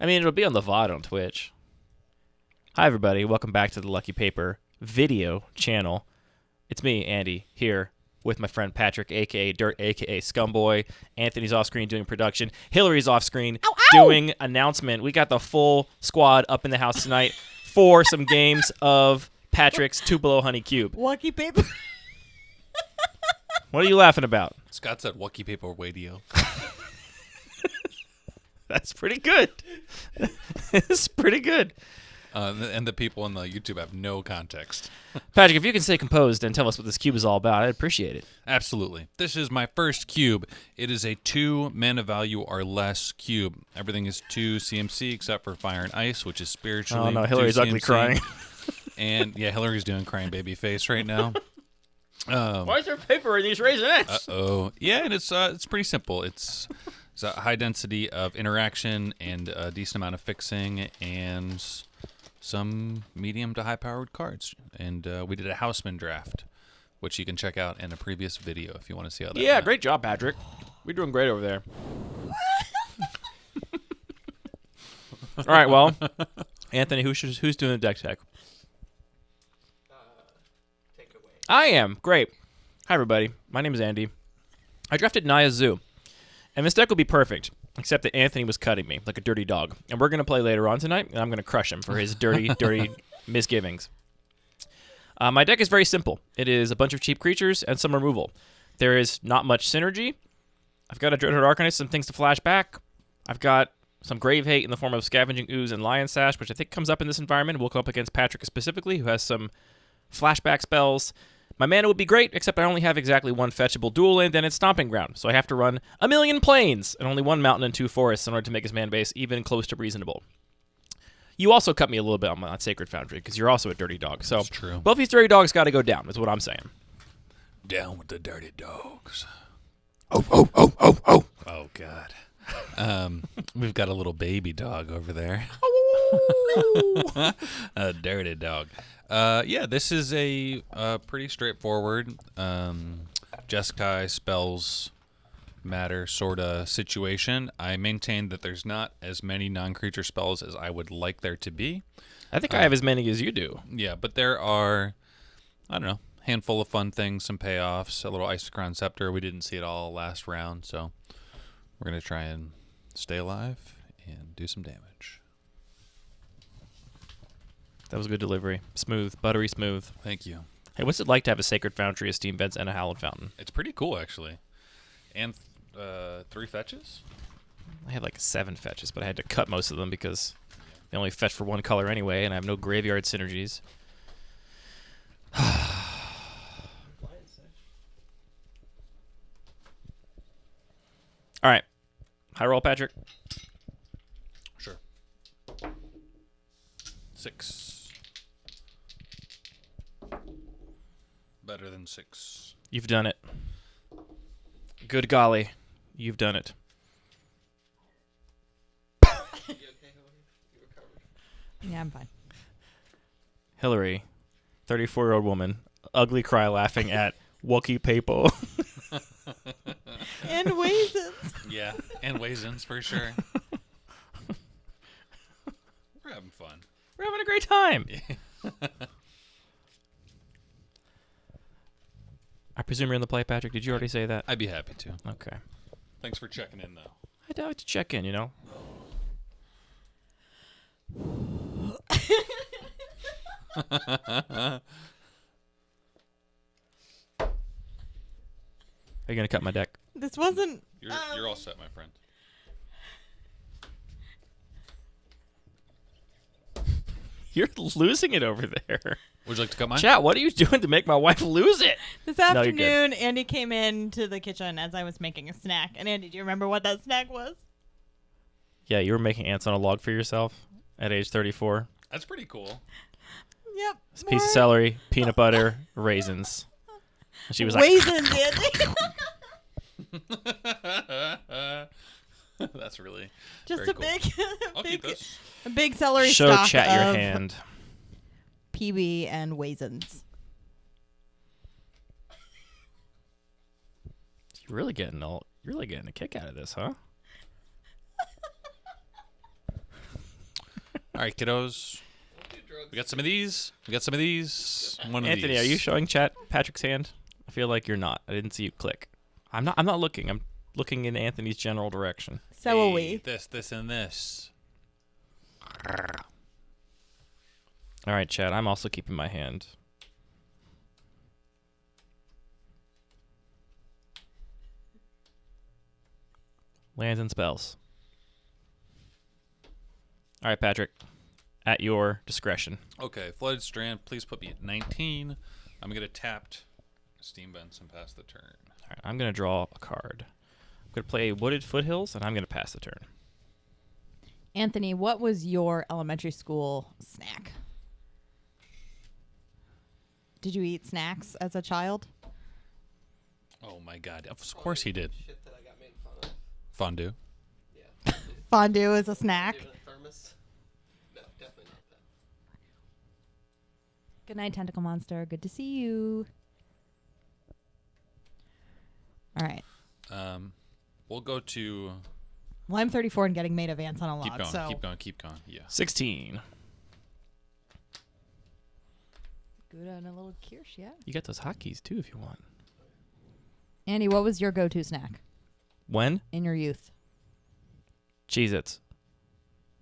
I mean, it'll be on the VOD on Twitch. Hi, everybody. Welcome back to the Lucky Paper video channel. It's me, Andy, here with my friend Patrick, a.k.a. Dirt, a.k.a. Scumboy. Anthony's off-screen doing production. Hillary's off-screen doing announcement. We got the full squad up in the house tonight for some games of Patrick's Tupelo Honey Cube. Lucky Paper. What are you laughing about? Scott said Lucky Paper Radio. That's pretty good. It's pretty good. And the people on the YouTube have no context. Patrick, if you can stay composed and tell us what this cube is all about, I'd appreciate it. Absolutely. This is my first cube. It is a 2 mana value or less cube. Everything is 2 CMC except for Fire and Ice, which is spiritually. Oh, no, Hillary's 2 ugly CMC. crying. And, yeah, Hillary's doing crying baby face right now. Why is there paper in these raisinets? Uh-oh. Yeah, and it's pretty simple. It's a high density of interaction and a decent amount of fixing and some medium to high-powered cards. And we did a Houseman draft, which you can check out in a previous video if you want to see how that Yeah, went. great job, Patrick. We're doing great over there. All right, well, Anthony, who's doing the deck tech? Take it away. I am. Great. Hi, everybody. My name is Andy. I drafted Naya Zoo. And this deck will be perfect, except that Anthony was cutting me like a dirty dog. And we're going to play later on tonight, and I'm going to crush him for his dirty, dirty misgivings. My deck is very simple. It is a bunch of cheap creatures and some removal. There is not much synergy. I've got a Dreadhorde Arcanist, some things to flash back. I've got some Grave Hate in the form of Scavenging Ooze and Lion Sash, which I think comes up in this environment. We'll come up against Patrick specifically, who has some flashback spells. My mana would be great, except I only have exactly one fetchable dual land, and it's Stomping Ground, so I have to run 1,000,000 plains and only 1 mountain and 2 forests in order to make his mana base even close to reasonable. You also cut me a little bit on my Sacred Foundry, because you're also a dirty dog. So That's true. both these dirty dogs got to go down, is what I'm saying. Down with the dirty dogs. Oh. Oh, God. We've got a little baby dog over there. A dirty dog. Yeah, this is a pretty straightforward Jeskai spells matter sort of situation. I maintain that there's not as many non-creature spells as I would like there to be. I think I have as many as you do. Yeah, but there are, I don't know, handful of fun things, some payoffs, a little Isochron Scepter. We didn't see it all last round, so we're going to try and stay alive and do some damage. That was a good delivery. Smooth, buttery smooth. Thank you. Hey, what's it like to have a Sacred Foundry, a Steam Vents, and a Hallowed Fountain? It's pretty cool, actually. And 3 fetches? I had like 7 fetches, but I had to cut most of them because they only fetch for 1 color anyway, and I have no graveyard synergies. All right. High roll, Patrick. Sure. 6. Better than 6. You've done it. Good golly. You've done it. You okay, Hillary? You recovered? Yeah, I'm fine. Hillary, 34-year-old woman, ugly cry laughing at Wookie Papo. And Waisins. Yeah, and Waisins for sure. We're having fun. We're having a great time. I presume you're in the play, Patrick. Did you already say that? I'd be happy to. Okay. Thanks for checking in, though. I'd like to check in, you know? Are you going to cut my deck? This wasn't. You're all set, my friend. You're losing it over there. Would you like to cut mine? Chat, what are you doing to make my wife lose it? This No, you're good. afternoon, Andy came into the kitchen as I was making a snack. And Andy, do you remember what that snack was? Yeah, you were making ants on a log for yourself at age 34. That's pretty cool. Yep. It's a piece of celery, peanut butter, raisins. And she was like, Waisins, Andy. That's really Just very a cool. big, I'll keep this. a big celery show stalk chat your of hand. PB and Waisins. You're really getting a kick out of this, huh? right, kiddos. Don't do drugs. We got some of these. We got some of these. One of Anthony, these. are you showing chat Patrick's hand? I feel like you're not. I didn't see you click. I'm not looking. I'm looking in Anthony's general direction. So are we. This, and this. All right, chat. I'm also keeping my hand. Lands and spells. All right, Patrick. At your discretion. Okay, Flooded Strand, please put me at 19. I'm going to tapped Steam Vents and pass the turn. All right, I'm going to draw a card. I'm going to play Wooded Foothills, and I'm going to pass the turn. Anthony, what was your elementary school snack? Did you eat snacks as a child? Oh my god, of course he did. Shit that I got made fun of. Fondue. Yeah. Fondue is a snack. Doing a thermos. No, definitely not that. Good night, Tentacle Monster. Good to see you. All right. We'll go to... Well, I'm 34 and getting made of ants on a log. Keep going, so keep going. Yeah. 16. good on a little Kirsch, yeah. You get those hotkeys, too, if you want. Andy, what was your go-to snack When? in your youth? Cheez-Its.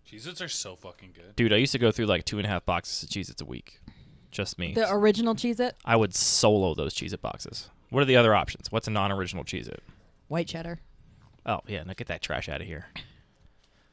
Cheez-Its are so fucking good. Dude, I used to go through like 2.5 boxes of Cheez-Its a week. Just me. The original Cheez-It? I would solo those Cheez-It boxes. What are the other options? What's a non-original Cheez-It? White cheddar. Oh, yeah, now get that trash out of here.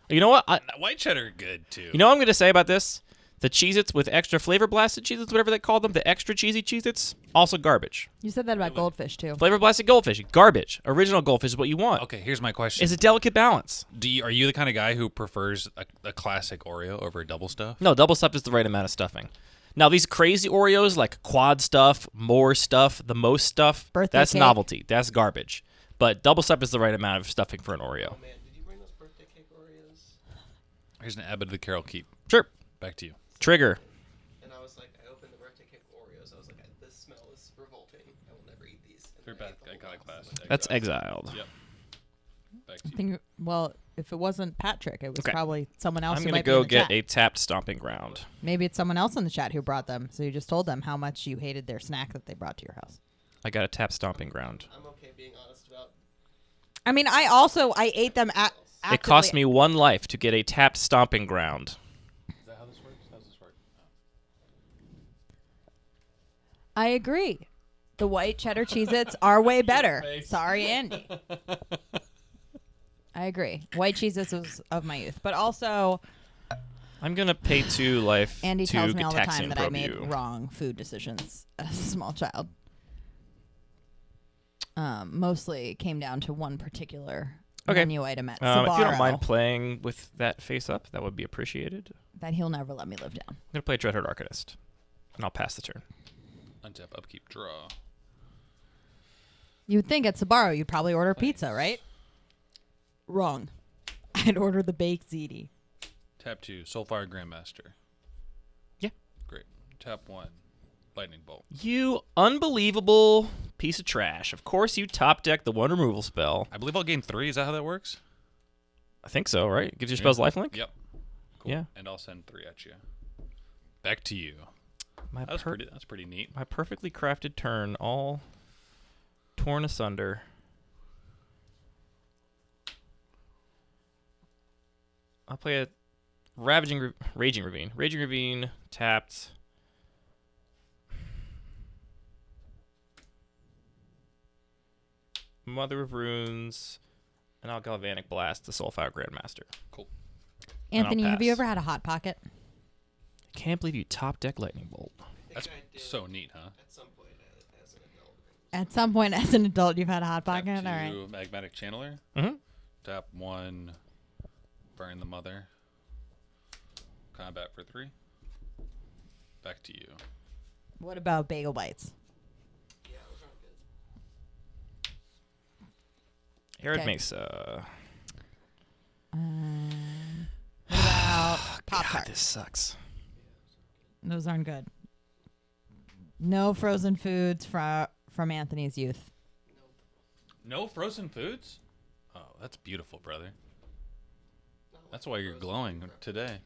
You know what? White cheddar are good, too. You know what I'm going to say about this? The Cheez-Its with extra flavor blasted Cheez-Its, whatever they call them, the extra cheesy Cheez-Its, also garbage. You said that about goldfish, too. Flavor blasted goldfish, garbage. Original goldfish is what you want. Okay, here's my question. It's a delicate balance. Are you the kind of guy who prefers a classic Oreo over a double stuff? No, double stuff is the right amount of stuffing. Now, these crazy Oreos, like quad stuff, more stuff, the most stuff, Birthday that's cake. novelty. That's garbage. But double stuff is the right amount of stuffing for an Oreo. Oh man, did you bring those birthday cake Oreos? Here's an Abbott of the Carol Keep. Sure. Back to you. Trigger. And I was like, I opened the birthday cake Oreos. I was like, this smell is revolting. I will never eat these. And They're then I back. ate the I whole got box. class. That's exiled. Yep. Back to I you. think, well, if it wasn't Patrick, it was Okay. probably someone else I'm who going to might be in go the get chat. a tapped stomping ground. Maybe it's someone else in the chat who brought them, so you just told them how much you hated their snack that they brought to your house. I got a tapped stomping ground. I'm okay being honest about. I mean, I ate them actively. It cost me 1 life to get a tapped stomping ground. Is that how this works? How does this work? I agree. The white cheddar Cheez-Its are way better. Sorry, Andy. I agree. White Cheez-Its was of my youth. But also, I'm going to pay 2 life Andy to tells me all the Gataxian time that I probe made you. wrong food decisions as a small child. Mostly it came down to one particular Okay. menu item at If you don't Sbarro mind playing with that face up, that would be appreciated. that he'll never let me live down. I'm going to play Dreadhorde Arcanist, and I'll pass the turn. Untap, upkeep, draw. You'd think at Sbarro you'd probably order pizza, right? Wrong. I'd order the baked ziti. Tap 2, Soulfire Grandmaster. Yeah. Great. Tap 1, Lightning Bolt. You unbelievable piece of trash. Of course you top deck the 1 removal spell. I believe I'll gain 3. Is that how that works? I think so, right? Gives your spells lifelink? Yep. Cool. Yeah. And I'll send 3 at you. Back to you. My, That's pretty neat. my perfectly crafted turn all torn asunder. I'll play a Raging Ravine. Raging Ravine, tapped. Mother of Runes, and I'll Galvanic Blast the Soulfire Grandmaster. Cool. Anthony, have you pass. ever had a Hot Pocket? Can't believe you top deck Lightning Bolt. I think That's I did so neat, huh? at some point as an adult. At some point as an adult, you've had a Hot Pocket? Tap All right. 2, Magmatic Channeler. Mm-hmm. Tap 1, Burn the Mother. Combat for 3. Back to you. What about Bagel Bites? Yeah, those aren't good. Arid Okay. Mesa. What about Pop God, Tarts? this sucks. Those aren't good. No frozen foods from Anthony's youth. No frozen foods? Oh, that's beautiful, brother. Not That's like why you're frozen glowing food. today.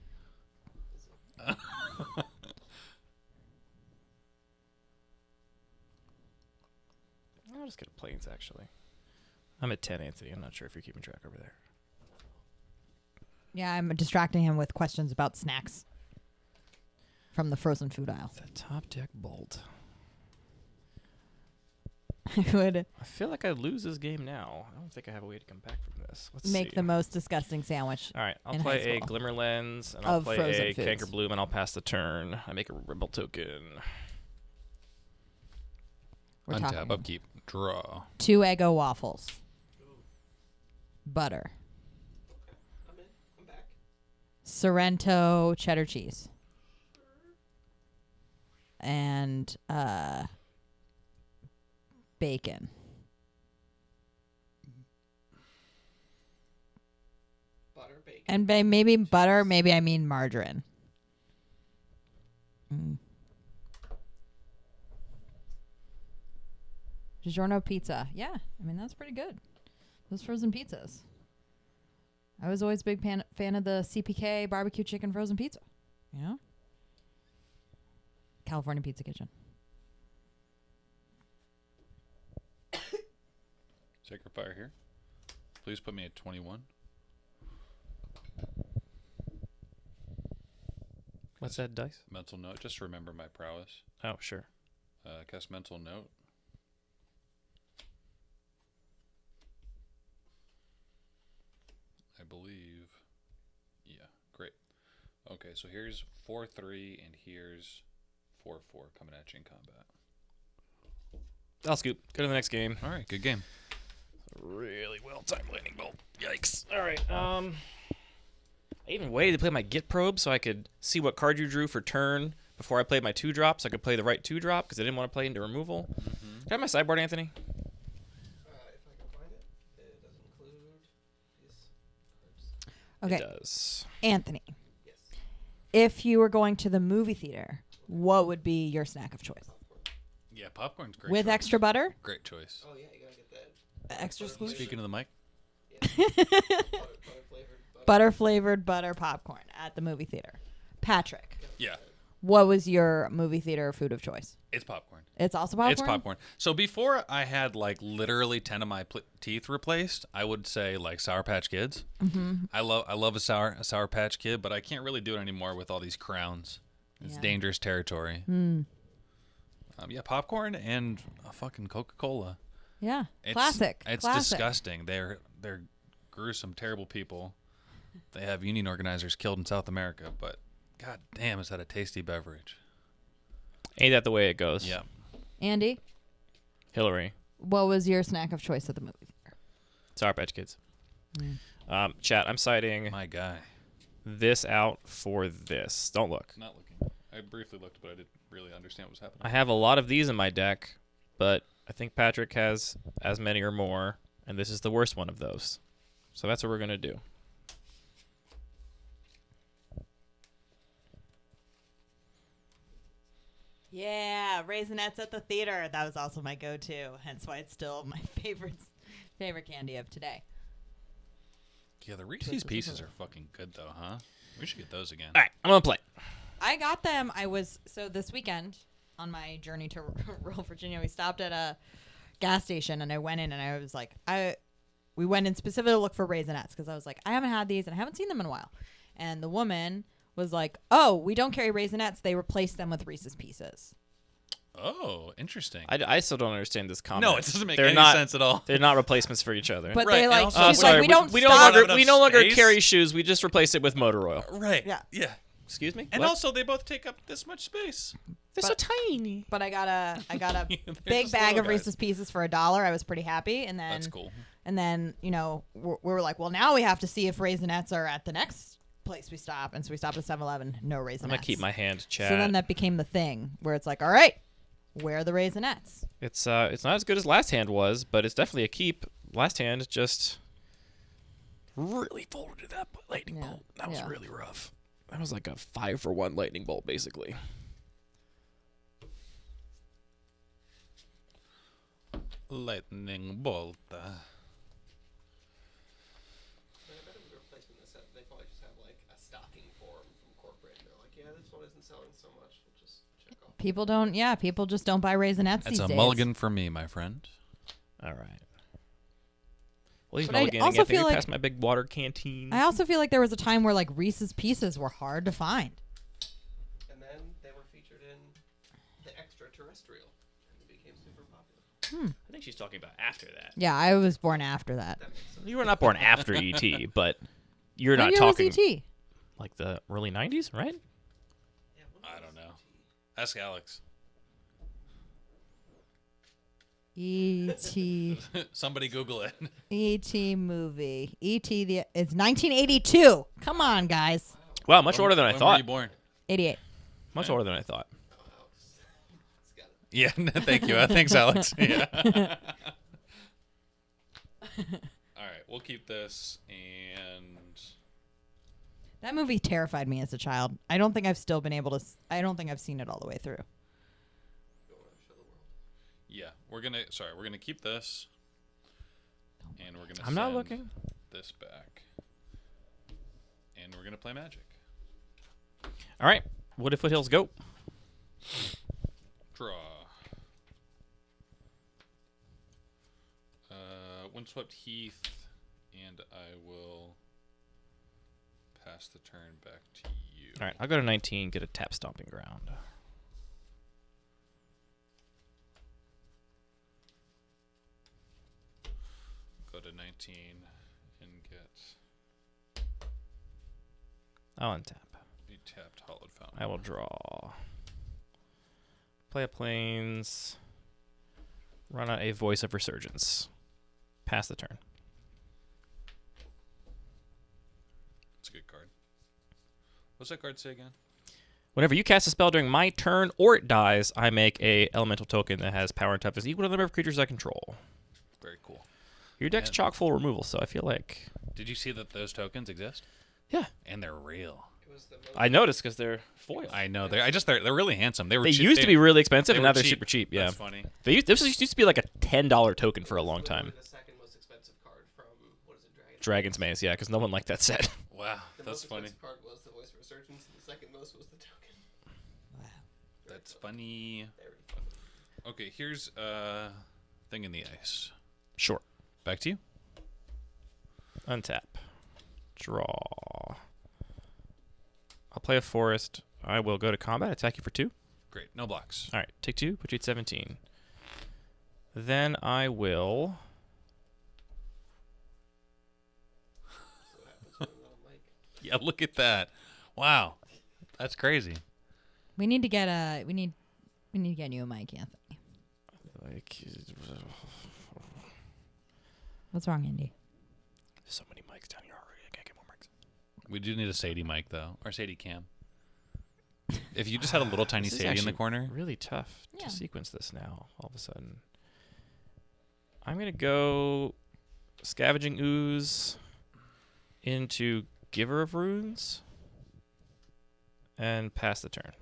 It's I'll just get a planes, actually. I'm at 10, Anthony. I'm not sure if you're keeping track over there. Yeah, I'm distracting him with questions about snacks from the frozen food aisle. The top deck bolt. I would I feel like I lose this game now. I don't think I have a way to come back from this. Let's make see. the most disgusting sandwich. All right, I'll in play high a school. Glimmer Lens, and I'll Of play frozen a foods. Canker Bloom, and I'll pass the turn. I make a Rebel token. We're Untap, talking upkeep, draw. 2 Eggo waffles, butter, I'm in. I'm back. Sorrento cheddar cheese, and bacon. Butter, bacon. And maybe butter, maybe I mean margarine. DiGiorno pizza. Yeah, I mean, that's pretty good. Those frozen pizzas. I was always a big fan of the CPK barbecue chicken frozen pizza. You know? California Pizza Kitchen. Sacred Fire here. Please put me at 21. What's that dice? Mental note. Just remember my prowess. Oh, sure. Cast mental note. I believe. Yeah, great. Okay, so here's 4-3 and here's 4-4 coming at you in combat. I'll scoop. Go to the next game. All right, good game. Really well timed lightning bolt. Yikes. All right. I even waited to play my Git probe so I could see what card you drew for turn before I played my 2-drop, so I could play the right 2-drop because I didn't want to play into removal. Can I have my sideboard, Anthony? If I can find it, it does include these cards. Okay, It does. Anthony, Yes. if you were going to the movie theater, what would be your snack of choice? Yeah, popcorn's great. With choice. extra butter? Great choice. Oh yeah, you gotta get that. Extra Butter smoosh? Speaking of the mic. Butter flavored butter popcorn at the movie theater. Patrick, Yeah, what was your movie theater food of choice? it's popcorn. It's also popcorn? It's popcorn. So before I had like literally 10 of my teeth replaced, I would say like Sour Patch Kids. Mm-hmm. I love a Sour Patch Kid, but I can't really do it anymore with all these crowns. It's Yeah. dangerous territory. Yeah, popcorn and a fucking Coca-Cola. Yeah, It's, classic. It's classic. disgusting. They're gruesome, terrible people. They have union organizers killed in South America, but god damn, is that a tasty beverage? Ain't that the way it goes? Yeah. Andy, Hillary. what was your snack of choice at the movie theater? Sour Patch Kids. Chat, I'm citing My guy. this out for this. Don't look. Not looking. I briefly looked, but I didn't really understand what was happening. I have a lot of these in my deck, but I think Patrick has as many or more, and this is the worst one of those. So that's what we're going to do. Yeah, Raisinets at the theater. That was also my go-to, hence why it's still my favorite candy of today. Yeah, the Reese's Pieces are fucking good, though, huh? We should get those again. All right, I'm going to play. I got them. So this weekend on my journey to rural Virginia, we stopped at a gas station and I went in and I was like, we went in specifically to look for Raisinets because I was like, I haven't had these and I haven't seen them in a while. And the woman was like, oh, we don't carry Raisinets. They replaced them with Reese's Pieces. Oh, interesting. I still don't understand this comment. No, it doesn't make They're any not, sense at all. They're not replacements for each other. But Right, they and like, also- she's sorry, like, we don't we stop. no longer space. carry shoes. We just replace it with motor oil. Right. Yeah. Yeah. Excuse me? And What? also, they both take up this much space. They're so tiny. But I got a They're big just bag little of guys. Reese's Pieces for $1. I was pretty happy. And then That's cool. And then, we were like, well, now we have to see if Raisinets are at the next place we stop. And so we stopped at 7-Eleven, no Raisinets. I'm going to keep my hand, chat. So then that became the thing where it's like, all right, where are the Raisinets? It's not as good as last hand was, but it's definitely a keep. Last hand just really folded that lightning Yeah, bolt. That was yeah. really rough. That was like a 5-for-1 lightning bolt, basically. Lightning bolt. I bet if we were replacing this set, they probably just have like a stocking form from corporate. And they're like, yeah, this one isn't selling so much. We'll just check off. People don't. Yeah, people just don't buy Raisinets That's these a days. mulligan for me, my friend. All right. Well, he's But I mulliganing. also Anthony, feel like- past my big water canteen. I also feel like there was a time where like Reese's Pieces were hard to find. And then they were featured in The Extraterrestrial, and it became super popular. I think she's talking about after that. Yeah, I was born after that. That makes sense. You were not born after E.T., but you're What not year talking was E.T.? like the early 90s, right? Yeah, when I was don't know. ET? Ask Alex. E.T. Somebody Google it. E.T. movie. E.T. It's 1982. Come on, guys. Wow, much older than I When were thought. you born? 88. Much older than I thought. Oh, Alex. He's got it. Yeah, thank you. Thanks, Alex. Yeah. All right, we'll keep this and That movie terrified me as a child. I don't think I've still been able to. I don't think I've seen it all the way through. Go on, show the world. yeah, we're gonna keep this, and we're gonna. I'm not send looking. this back, and we're gonna play Magic. All right. What if Foothills go? Draw. Windswept Heath, and I will pass the turn back to you. All right. I'll go to 19, get a tap stomping ground. Go to 19 and get I'll untap. a tapped Hollowed Fountain. I will draw. Play a plains. Run out a Voice of Resurgence. Pass the turn. That's a good card. What's that card say again? Whenever you cast a spell during my turn or it dies, I make a elemental token that has power and toughness equal to the number of creatures I control. Very cool. Your deck's And- chock full of removal, so I feel like... Did you see that those tokens exist? Yeah. And they're real. It was the most I noticed because they're foil. I know. They're really handsome. They were. They cheap. used to be really expensive, they and were now they're cheap. super cheap. Yeah, That's funny. this used to be like a $10 token for a long literally time. The second most expensive card from what is it, Dragon's Maze, yeah, because no one liked that set. Wow, The that's most funny. expensive card was the Voice of Resurgence, and the second most was the token. Wow. Very That's funny. funny. Very funny. Okay, here's thing in the ice. Sure. Back to you. Untap. Draw. I'll play a forest. I will go to combat, attack you for 2. Great. No blocks. All right, take 2, put you at 17. Then I will... So what happens when we don't like? Yeah, look at that. Wow, that's crazy. We need to get a. We need to get you a mic, Anthony. Like, What's wrong, Andy? so many mics down here already. I can't get more mics. We do need a Sadie mic though, or Sadie cam. If you just had a little tiny This is Sadie in the actually corner, Really tough Yeah. to sequence this now, all of a sudden. I'm going to go Scavenging Ooze into Giver of Runes and pass the turn.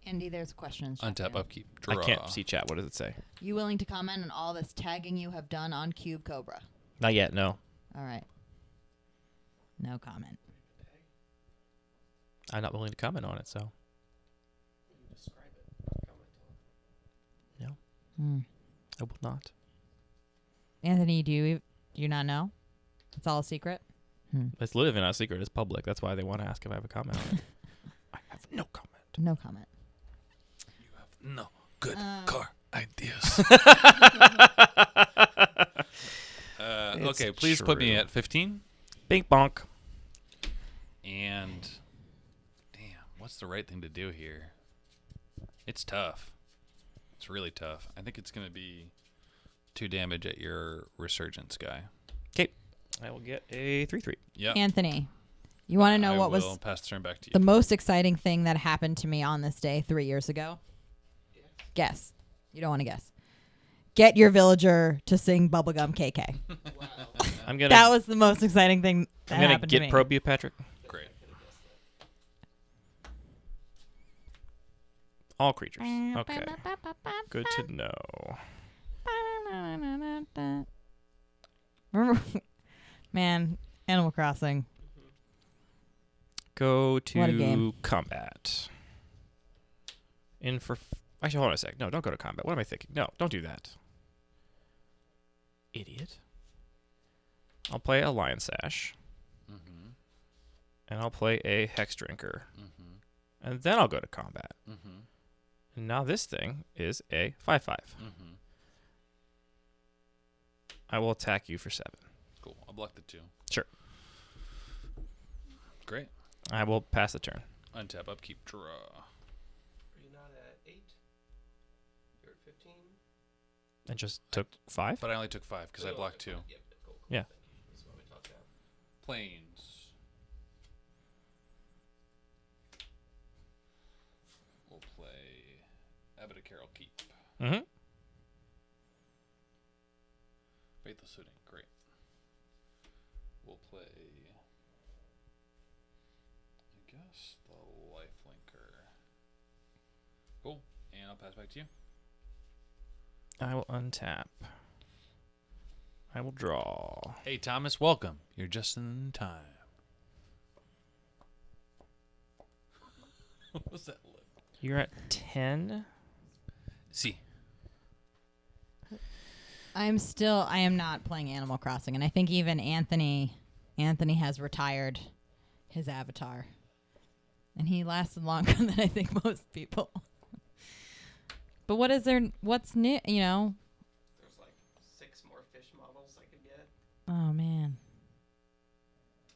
Andy, there's a question. in chat untap, here. upkeep, draw. I can't see chat. What does it say? You willing to comment on all this tagging you have done on Cube Cobra? Not yet, no. All right. No comment. I'm not willing to comment on it, so. You can describe it. Comment on it. Hmm. I will not. Anthony, do you not know? It's all a secret. It's literally not a secret. It's public. That's why they want to ask if I have a comment on it. I have no comment. No comment. You have no good Um, car ideas. It's Okay, please put me true. at 15. Bink bonk. And damn, what's the right thing to do here? It's tough. It's really tough. I think it's gonna be 2 damage at your resurgence guy. Okay. I will get a 3/3. Yeah. Anthony, you want to know I what will was pass the turn back to you. the most exciting thing that happened to me on this day 3 years ago? Yeah. Guess. You don't want to guess. Get your villager to sing Bubblegum KK. Wow. I'm gonna. That was the most exciting thing that I'm gonna happened to get me. probe you, Patrick. Great. All creatures. Okay. Good to know. Remember, man, Animal Crossing. Go What a game. to combat. In for... Actually, hold on a sec. No, don't go to combat. What am I thinking? No, don't do that. Idiot. I'll play a Lion Sash. Mm-hmm. And I'll play a Hex Drinker. Mm-hmm. And then I'll go to combat. Mm-hmm. And now this thing is a 5/5. Mm-hmm. I will attack you for 7. Cool. I'll block the 2. Sure. Great. I will pass the turn. Untap, upkeep, draw. Are you not at 8? You're at 15? And just took 5? But I only took 5 because I blocked 2. Yep, cool. Yeah. Thank you. That's why we talked about. Planes. We'll play Abbot of Carroll Keep. Mm-hmm. Faithful Suiting. Great. We'll play, I guess, the Lifelinker. Cool. And I'll pass back to you. I will untap. I will draw. Hey, Thomas, welcome. You're just in time. What was that look? You're at 10. See. I am not playing Animal Crossing, and I think even Anthony has retired his avatar, and he lasted longer than I think most people. But what's new, you know? There's like 6 more fish models I could get. Oh man.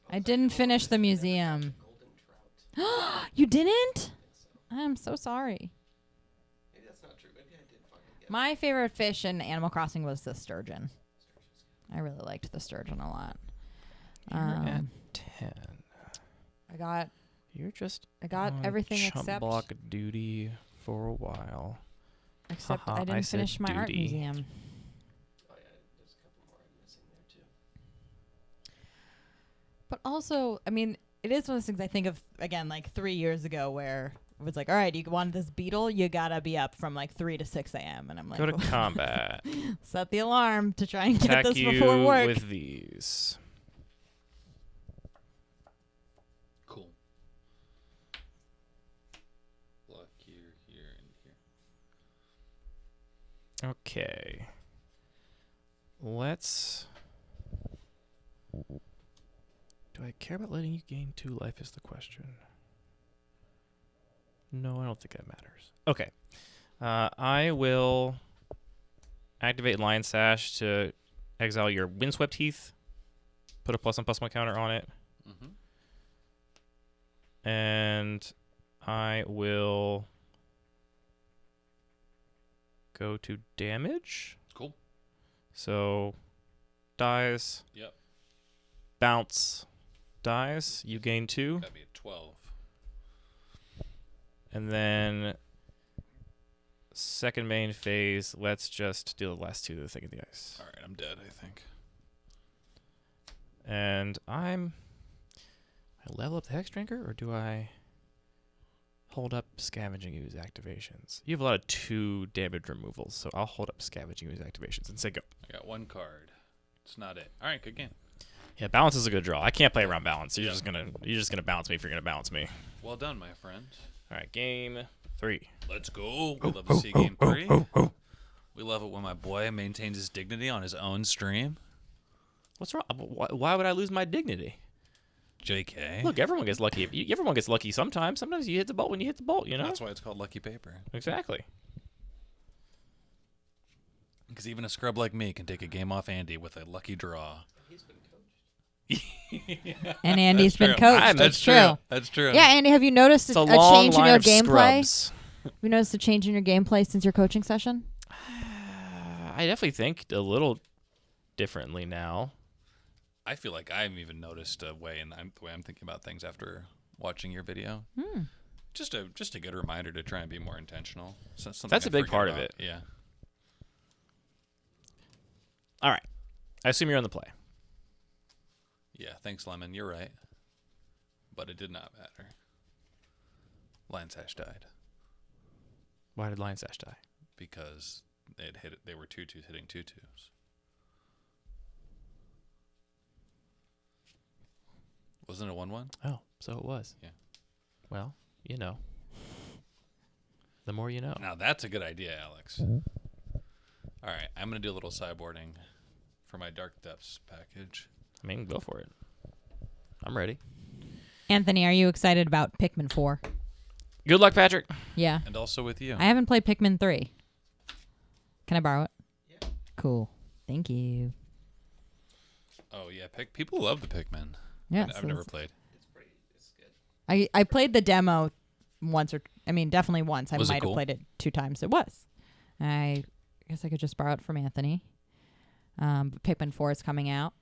I Looks didn't like finish the never got museum. Golden trout. You didn't? I think so. I'm so sorry. Maybe that's not true. Maybe I did finally get My favorite fish in Animal Crossing was the sturgeon. I really liked the sturgeon a lot. You're at Um, 10. You're just I got on everything chump except block duty for a while. except Haha, I I didn't said finish my art duty. museum. Oh yeah, there's a couple more I'm missing there too. But also, I mean, it is one of those things I think of again like 3 years ago where it was like, all right, you want this beetle, you gotta be up from like 3 to 6 a.m. And I'm like, Go to combat. set the alarm to try and get Attack this you before work. with these. Cool. Block here, here, and here. Okay. Let's... Do I care about letting you gain 2 life is the question. No, I don't think that matters. Okay. I will activate Lion Sash to exile your Windswept Heath. Put a +1/+1 counter on it. Mm-hmm. And I will go to damage. Cool. So, dies, Yep. bounce, dies. You gain 2. That'd be a 12. And then, second main phase, let's just deal the last 2 to the thing in the ice. All right, I'm dead, I think. And I level up the Hex Drinker, or do I hold up Scavenging Ooze activations? You have a lot of 2 damage removals, so I'll hold up Scavenging Ooze activations and say go. I got 1 card. It's not it. All right, good game. Yeah, balance is a good draw. I can't play around balance. You're Yeah. just gonna bounce me if you're gonna bounce me. Well done, my friend. All right, game 3. Let's go. We love to see game 3. We love it when my boy maintains his dignity on his own stream. What's wrong? Why would I lose my dignity? JK. Look, everyone gets lucky. Everyone gets lucky sometimes. Sometimes you hit the bolt when you hit the bolt. You know. That's why it's called Lucky Paper. Exactly. Because even a scrub like me can take a game off Andy with a lucky draw. He's been coached. And Andy's been True. coached. That's true. That's true. Yeah, Andy, have you noticed It's a a long change in line your of gameplay? scrubs. Have you noticed a change in your gameplay since your coaching session? I definitely think a little differently now. I feel like I've even noticed a way in the way I'm thinking about things after watching your video. Just a good reminder to try and be more intentional. Something That's I a big forget part of about. it. Yeah. All right. I assume you're on the play. Yeah, thanks, Lemon. You're right. But it did not matter. Lion Sash died Why did Lion Sash die? because they were 2/2s hitting 2/2s. Wasn't it a 1-1? Oh, so it was. Yeah. Well, you know. The more you know. Now that's a good idea, Alex. All right, I'm gonna do a little sideboarding for my Dark Depths package. I mean, go for it. I'm ready. Anthony, are you excited about Pikmin 4? Good luck, Patrick. Yeah. And also with you. I haven't played Pikmin 3. Can I borrow it? Yeah. Cool. Thank you. Oh yeah, people love the Pikmin. Yeah. I've never played. It's good. I played the demo once definitely once. I Was it might have cool? played it 2 times. It was. I guess I could just borrow it from Anthony. But Pikmin 4 is coming out.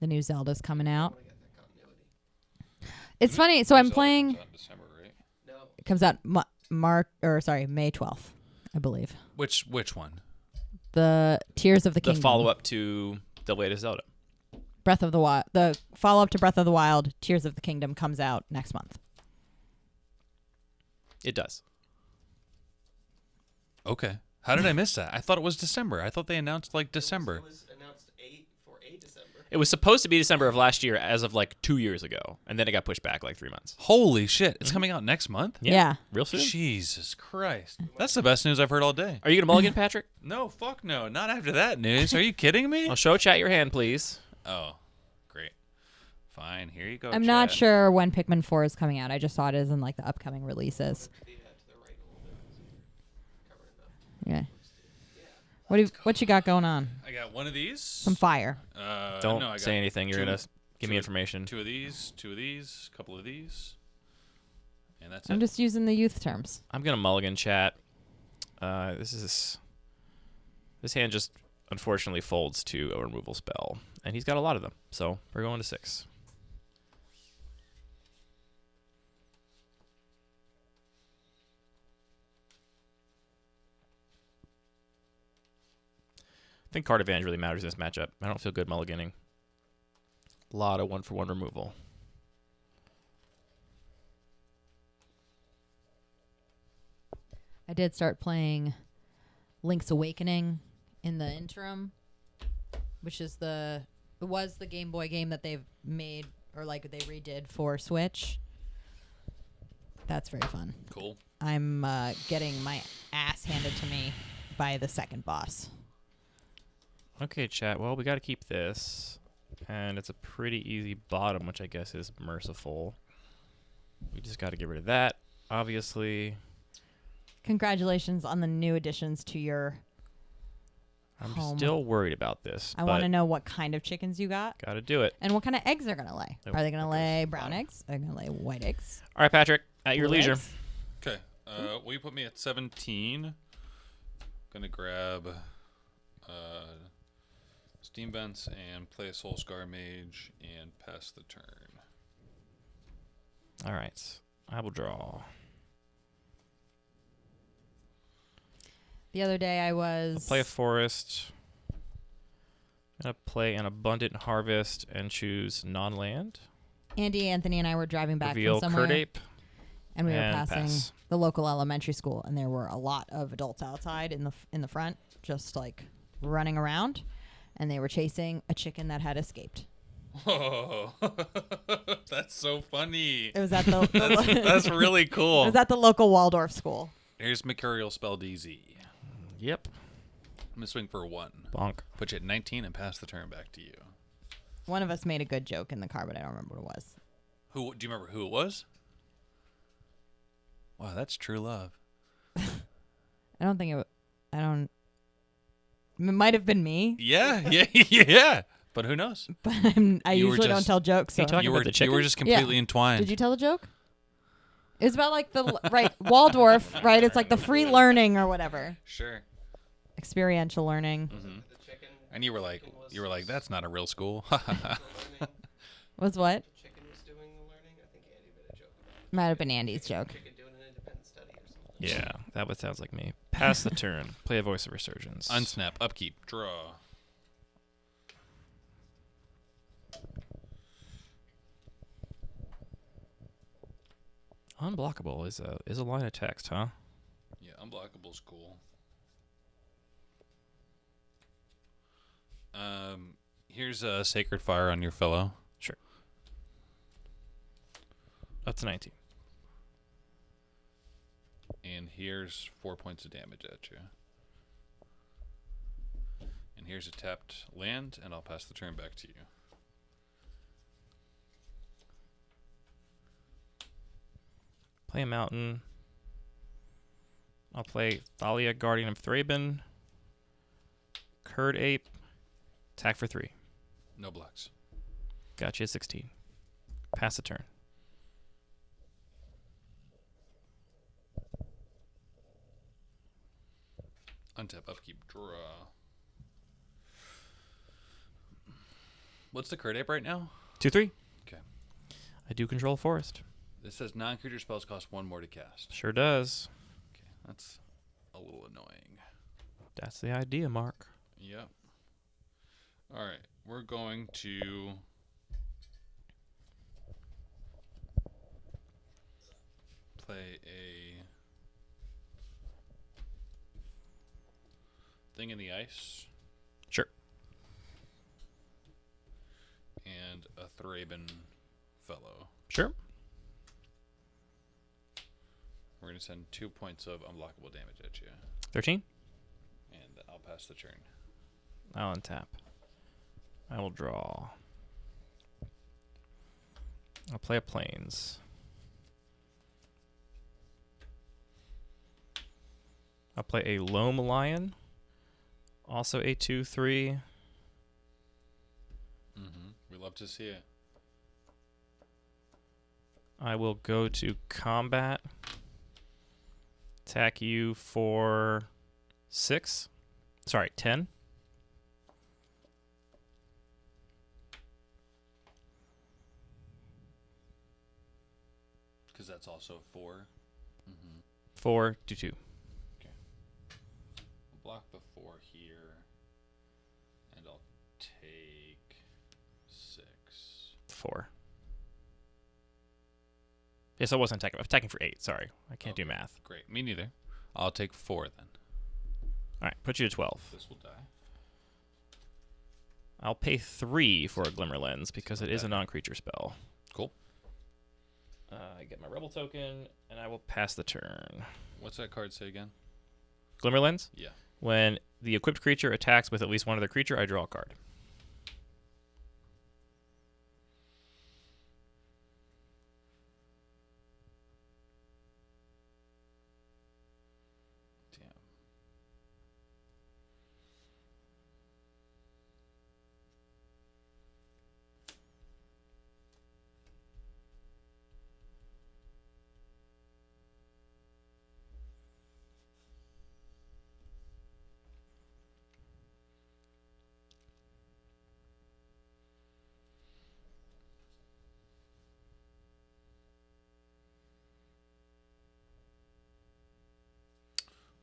The new Zelda's coming I out. want to get that continuity. It's funny. So I'm Zelda playing. comes out in December, right? No. It comes out May 12th, I believe. Which one? The Tears of the The Kingdom. follow-up to the latest Zelda. Breath of the Wild. The follow-up to Breath of the Wild, Tears of the Kingdom, comes out next month. It does. Okay. How did I miss that? I thought it was December. I thought they announced like It December. was announced for a December. It was supposed to be December of last year as of like 2 years ago. And then it got pushed back like 3 months. Holy shit! It's coming out next month. Yeah. Real soon. Jesus Christ! That's the best news I've heard all day. Are you going to mulligan, Patrick? No, fuck no. Not after that news. Are you kidding me? I'll show chat your hand, please. Oh, great. Fine. Here you go. I'm not chat. sure when Pikmin 4 is coming out. I just saw it as in like the upcoming releases. To the right a little bit. So you're covering up. Yeah. What you got going on? I got one of these. Some fire. Don't no, I got say anything. You're two- going to give me two- information. Two of these, a couple of these, and that's I'm it. just using the youth terms. I'm going to mulligan chat. This hand just unfortunately folds to a removal spell. And he's got a lot of them. So we're going to 6. I think card advantage really matters in this matchup. I don't feel good mulliganing. A lot of 1-for-1 removal. I did start playing Link's Awakening in the interim, which is the Game Boy game that they've made or like they redid for Switch. That's very fun. Cool. I'm getting my ass handed to me by the second boss. Okay, chat. Well, we got to keep this. And it's a pretty easy bottom, which I guess is merciful. We just got to get rid of that, obviously. Congratulations on the new additions to your I'm home. still worried about this. I want to know what kind of chickens you got Got to do it. and what kind of eggs they're going to lay. Oh, Are they going to that goes lay to the brown bottom. eggs? Are they going to lay white eggs? All right, Patrick, at your Blue leisure. eggs? Okay. Will you put me at 17? Gonna grab Steam Vents and play a Soul Scar Mage and pass the turn. All right. I will draw. The other day I I'll was... play a forest. I'm going to play an abundant harvest and choose non-land. Andy, Anthony, and I were driving back Reveal from somewhere, Curdape. and we were and passing pass. the local elementary school, and there were a lot of adults outside in the front, just like running around, and they were chasing a chicken that had escaped. Oh, that's so funny. It was at the, That's really it cool. was at the local Waldorf school. Here's Mercurial spelled easy. Yep. I'm gonna swing for 1. Bonk. Put you at 19 and pass the turn back to you. One of us made a good joke in the car, but I don't remember what it was. Who do you remember who it was? Wow, that's true love. I don't think it. I don't. It might have been me, Yeah, yeah. But who knows? but I You were usually don't just- tell jokes. So. Hey, talking You about were the you chicken? were just completely entwined. Did you tell the joke? It was about like the right Waldorf, right? It's like the free learning or whatever, Sure. experiential learning. Mm-hmm. The chicken. And you were like, that's not a real school. The learning. Was what? The chicken was doing the learning. I think Andy made a joke about it. Might have been Andy's joke. Chicken doing an independent study or something. Yeah, that would sounds like me. Pass the turn. Play a Voice of Resurgence. Unsnap, upkeep, draw. Unblockable is a line of text, huh? Yeah, unblockable's cool. Here's a Sacred Fire on your fellow. Sure. Up to 19. And here's 4 points of damage at you. And here's a tapped land, and I'll pass the turn back to you. Play a mountain. I'll play Thalia, Guardian of Thraben. Curd Ape. Attack for 3. No blocks. Gotcha, 16. Pass the turn. Untap, upkeep, draw. What's the Curd Ape right now? 2/3. Okay. I do control forest. This says non-creature spells cost 1 more to cast. Sure does. Okay, that's a little annoying. That's the idea, Mark. Yep. All right, we're going to play a thing in the ice Sure. and a Thraben fellow. Sure. We're going to send 2 points of unblockable damage at you, 13. and I'll pass the turn. I'll untap. I will draw. I'll play a plains. I'll play a Loam Lion. Also a 2/3. We love to see it. I will go to combat. Attack you for 6. Sorry, 10. Because that's also 4. 4, do 2. Block the 4 here, and I'll take 6. 4. Yes, I wasn't attacking. I'm attacking for 8. Sorry. I can't do math. Great. Me neither. I'll take 4 then. All right, put you to 12. This will die. I'll pay 3 for a Glimmer Lens because it is a non-creature spell. Cool. I get my Rebel token, and I will pass the turn. What's that card say again? Glimmer Lens? Yeah. When the equipped creature attacks with at least one other creature, I draw a card. Damn.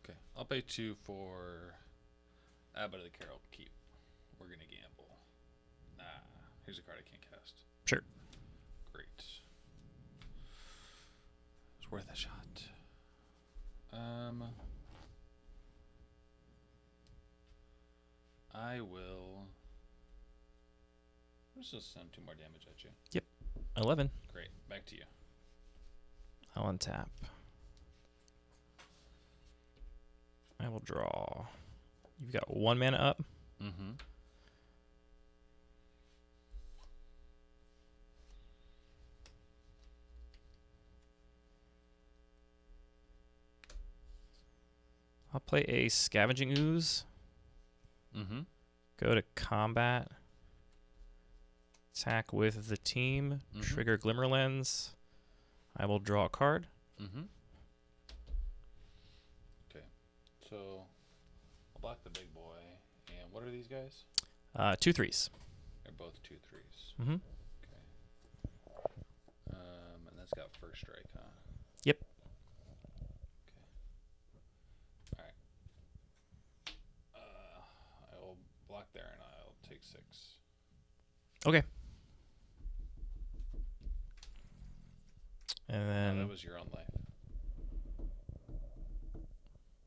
Okay, I'll pay 2 for Abbot of the Carol Keep. We're gonna gamble. Nah, here's a card I can't cast. Sure. Great. It's worth a shot. I will. Let's just send 2 more damage at you. 11. Great. Back to you. I'll untap. I will draw. You've got 1 mana up. Mm-hmm. I'll play a Scavenging Ooze. Mm-hmm. Go to combat. Attack with the team. Mhm. Trigger Glimmer Lens. I will draw a card. Mm-hmm. Okay. So I'll block the big boy. And what are these guys? 2 3s. They're both 2 3s. Mm-hmm. Okay. And that's got first strike, huh? Yep. Okay. All right. I will block there, and I'll take 6. Okay. And Oh, then that was your own life.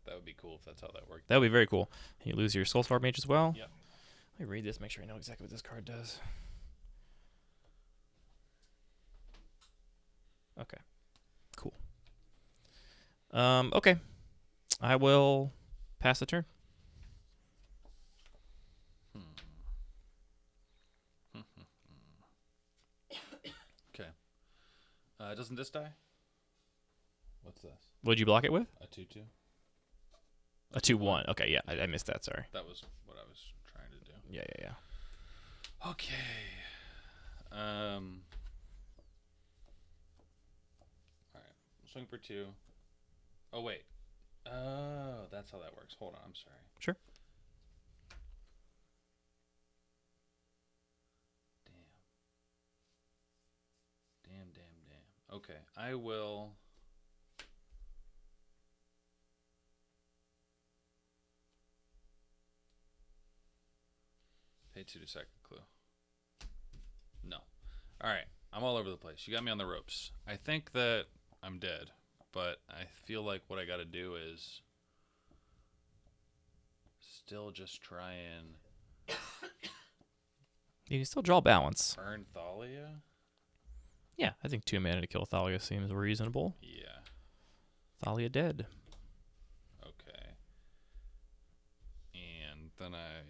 That would be cool if that's how that worked. that would be very cool. You lose your Soulscar Mage as well. Yep. Let me read this, make sure I know exactly what this card does. Okay. Cool. Okay. I will pass the turn. Okay. Doesn't this die? What's this? What'd you block it with? A 2/2. A 2/1. Okay, yeah, I missed that. Sorry. That was what I was trying to do. Yeah. Okay. All right. Swing for 2. Oh wait. Oh, that's how that works. Hold on. I'm sorry. Sure. Damn. Okay. I will. Pay 2 to second clue. No. All right. I'm all over the place. You got me on the ropes. I think that I'm dead, but I feel like what I got to do is still just try and You can still draw balance. burn Thalia. Yeah, I think 2 mana to kill Thalia seems reasonable. Yeah. Thalia dead. Okay. And then I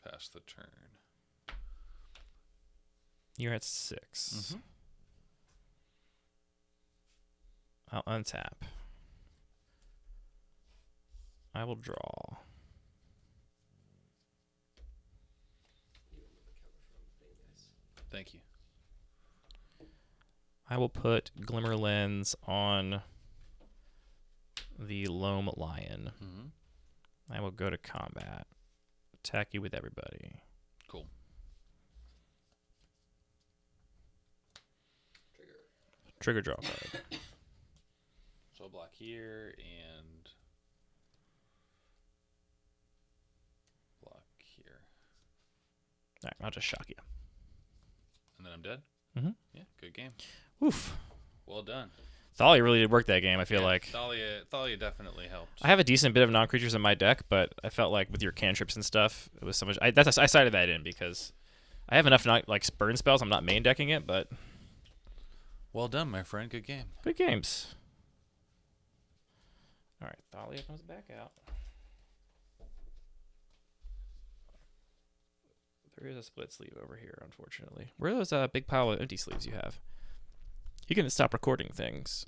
pass the turn. You're at 6. Mhm. I'll untap. I will draw. Thank you. I will put Glimmer Lens on the Loam Lion. Mm-hmm. I will go to combat. Attack you with everybody. Cool. Trigger draw card. So I'll block here and block here. All right, I'll just shock you. And then I'm dead? Mm-hmm. Yeah, good game. Oof. Well done. Thalia really did work that game, I feel like. Thalia definitely helped. I have a decent bit of non-creatures in my deck, but I felt like with your cantrips and stuff, it was so much. I cited that in because I have enough burn spells. I'm not main decking it, but Well done, my friend. Good game. good games. All right, Thalia comes back out. There is a split sleeve over here, unfortunately. Where are those big pile of empty sleeves you have? You can stop recording things.